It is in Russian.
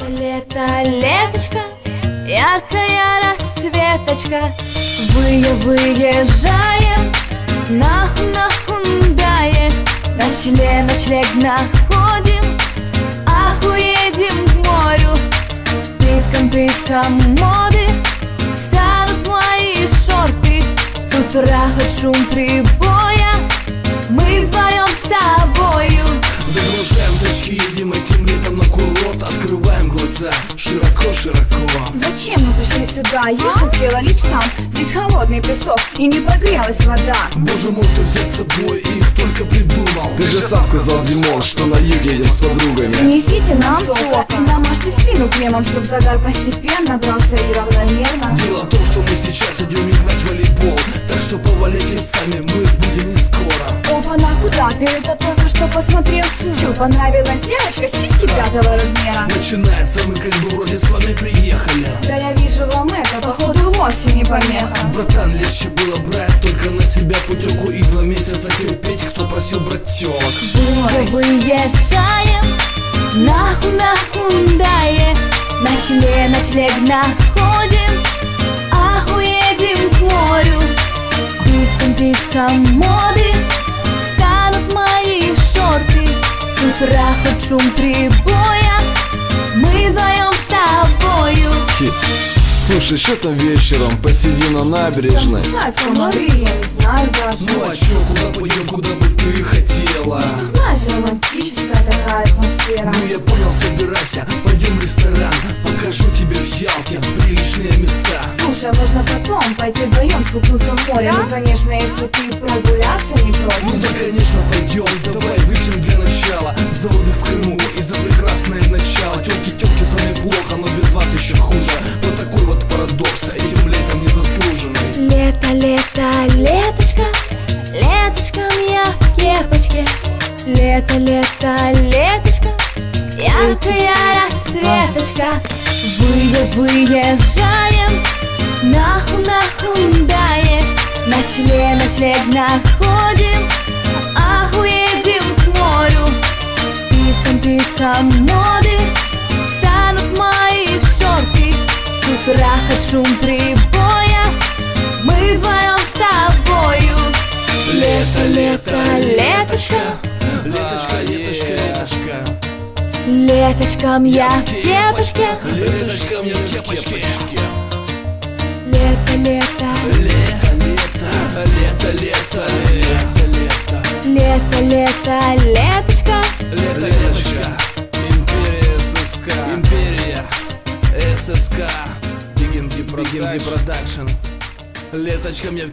Лето, леточка, яркая рассветочка, выезжаем на Хундае. Ночлег находим, ах, уедем к морю. Писком моды станут мои шорты. С утра хоть шум прибоя, мы вдвоем с тобою. Загружаем тачки, едем этим летом на курорт. Открываем глаза широко-широко. Зачем мы пришли сюда? Я хотела лечь там. Здесь холодный песок и не прогрелась вода. Боже мой, кто взять с собой их только придумал. Ты же сам сказал, Димон, что на юг едем с подругами. Несите нам сок и намажьте спину кремом, чтоб загар постепенно брался и равномерно. Дело в том, что мы сейчас идем играть в волейбол, так что поваляйте сами, мы будем не скоро. Опа-на, куда ты это только что посмотрел? Чё, понравилась девочка с сиськи 5-го размера? Начинается, мы как бы вроде с вами приехали. Да я вижу, вам это, походу, вовсе не помеха. Братан, легче было брать только на себя путевку и 2 месяца терпеть, кто просил брать тёлок. Выезжаем на Хундае. Ночлег находим, ах, уедем к морю. Писком моды станут мои шорты. С утра хоть шум прибоя, мы вдвоем с тобою. Слушай, что там вечером? Посиди на набережной. Знать, комары, я не знаю даже. Ну а чё, куда пойдем, куда бы ты хотела? Знаешь, романтическая такая атмосфера. Ну я понял, собирайся, пойдем в ресторан. Покажу тебе в Ялте приличные места. Слушай, можно потом пойти вдвоем скупнуться в море. Ну, конечно, если ты прогуляться не против. Ну да, конечно, пойдем, давай выпьем для начала за отдых в Крыму и за прекрасное начало. Тёлки, с вами плохо, но без вас еще хуже. Вот такой вот парадокс, этим летом незаслуженный. Лето, леточка, леточком я в кепочке. Лето, леточка, яркая рассветочка. Выезжаем на Хундае. Ночлег находим, ах, уедем к морю. Писком моды станут мои шорты. С утра хоть шум прибоя, мы вдвоем с тобою. Лето, леточка, Леточка. леточком я в кепочке. Леточком я в кепочке. Лето, леточка. Леточка. Империя ССК. Бигинги Продакшн. Леточком я в